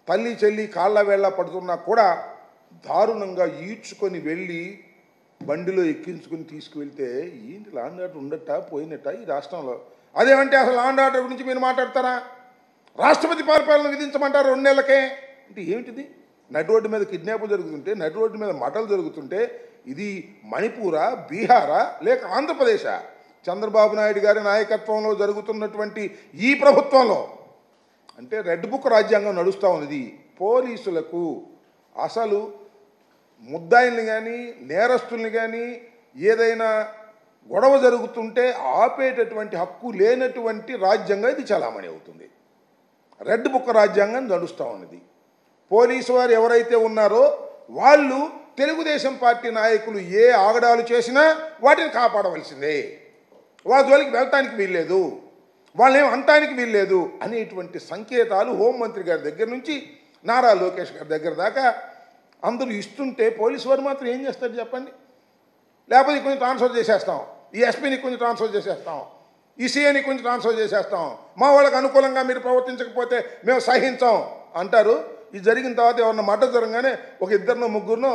తల్లి చెల్లి కాళ్ళ వేళ్ళ పడుతున్నా కూడా దారుణంగా ఈడ్చుకొని వెళ్ళి బండిలో ఎక్కించుకుని తీసుకువెళ్తే ఏంటి లా అండ్ ఆర్డర్ ఉండట పోయినట్ట ఈ రాష్ట్రంలో? అదేమంటే అసలు లా అండ్ ఆర్డర్ గురించి మీరు మాట్లాడతారా? రాష్ట్రపతి పరిపాలన విధించమంటారు 2 నెలలకే అంటే ఏమిటిది? నడి రోడ్డు మీద కిడ్నాపులు జరుగుతుంటే, నడి రోడ్డు మీద మటలు జరుగుతుంటే ఇది మణిపూరా, బీహారా, లేక ఆంధ్రప్రదేశా? చంద్రబాబు నాయుడు గారి నాయకత్వంలో జరుగుతున్నటువంటి ఈ ప్రభుత్వంలో అంటే రెడ్ బుక్ రాజ్యాంగం నడుస్తూ ఉన్నది. పోలీసులకు అసలు ముద్దాయిల్ని కానీ నేరస్తుల్ని కానీ ఏదైనా గొడవ జరుగుతుంటే ఆపేటటువంటి హక్కు లేనటువంటి రాజ్యాంగం ఇది చలామణి అవుతుంది. రెడ్ బుక్ రాజ్యాంగం నడుస్తూ ఉన్నది. పోలీసు వారు ఎవరైతే ఉన్నారో వాళ్ళు తెలుగుదేశం పార్టీ నాయకులు ఏ ఆగడాలు చేసినా వాటిని కాపాడవలసిందే, వాళ్ళ జోలికి వెళ్ళటానికి వీల్లేదు, వాళ్ళేం అనటానికి వీల్లేదు అనేటువంటి సంకేతాలు హోంమంత్రి గారి దగ్గర నుంచి నారా లోకేష్ గారి దగ్గర దాకా అందరూ ఇస్తుంటే పోలీసు వారు మాత్రం ఏం చేస్తారు చెప్పండి? లేకపోతే కొంచెం ట్రాన్స్ఫర్ చేసేస్తాం, ఈ ఎస్పీని కొంచెం ట్రాన్స్ఫర్ చేసేస్తాం, ఈ సీఏని కొంచెం ట్రాన్స్ఫర్ చేసేస్తాం, మా వాళ్ళకి అనుకూలంగా మీరు ప్రవర్తించకపోతే మేము సహించాం అంటారు. ఇది జరిగిన తర్వాత ఎవరన్నా మర్డర్ జరగగానే ఒక 2 3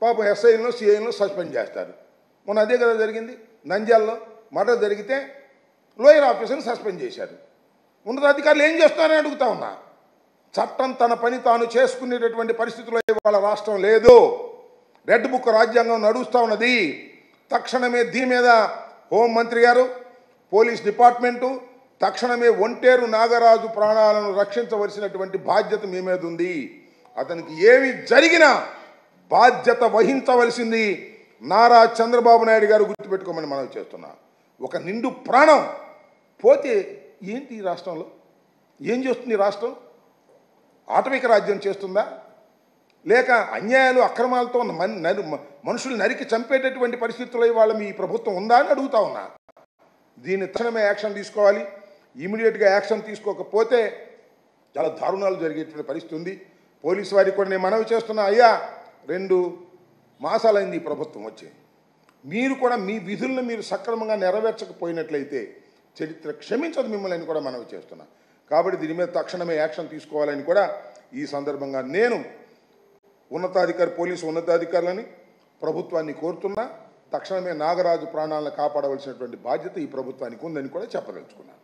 పాపం ఎస్ఐలను సిఐలను సస్పెండ్ చేస్తారు. మొన్న అదే కదా జరిగింది. నంద్యాలలో మర్డర్ జరిగితే లోయర్ ఆఫీసర్ని సస్పెండ్ చేశారు. ఉన్నతాధికారులు ఏం చేస్తారని అడుగుతా ఉన్నా. చట్టం తన పని తాను చేసుకునేటటువంటి పరిస్థితుల్లో ఇవాళ రాష్ట్రం లేదు. రెడ్ బుక్ రాజ్యాంగం నడుస్తూ ఉన్నది. తక్షణమే దీని మీద హోంమంత్రి గారు, పోలీస్ డిపార్ట్మెంటు తక్షణమే ఒంటేరు నాగరాజు ప్రాణాలను రక్షించవలసినటువంటి బాధ్యత మీ మీద ఉంది. అతనికి ఏమి జరిగినా బాధ్యత వహించవలసింది నారా చంద్రబాబు నాయుడు గారు, గుర్తుపెట్టుకోమని మనం చేస్తున్నా. ఒక నిండు ప్రాణం పోతే ఏంటి ఈ రాష్ట్రంలో? ఏం చేస్తుంది ఈ రాష్ట్రం? ఆటవిక రాజ్యం చేస్తుందా? లేక అన్యాయాలు అక్రమాలతో మనుషులు నరికి చంపేటటువంటి పరిస్థితుల్లో ఇవాళ మీ ప్రభుత్వం ఉందా అని అడుగుతా ఉన్నా. దీన్ని తక్షణమే యాక్షన్ తీసుకోవాలి. ఇమీడియట్గా యాక్షన్ తీసుకోకపోతే చాలా దారుణాలు జరిగేటువంటి పరిస్థితి ఉంది. పోలీసు వారికి కూడా నేను మనవి చేస్తున్నా, అయ్యా 2 మాసాలైంది ఈ ప్రభుత్వం వచ్చి, మీరు కూడా మీ విధులను మీరు సక్రమంగా నెరవేర్చకపోయినట్లయితే చరిత్ర క్షమించదు మిమ్మల్ని అని కూడా మనవి చేస్తున్నా. కాబట్టి దీని మీద తక్షణమే యాక్షన్ తీసుకోవాలని కూడా ఈ సందర్భంగా నేను పోలీసు ఉన్నతాధికారులని ప్రభుత్వాన్ని కోరుతున్నా. తక్షణమే నాగరాజు ప్రాణాలను కాపాడవలసినటువంటి బాధ్యత ఈ ప్రభుత్వానికి ఉందని కూడా చెప్పదలుచుకున్నాను.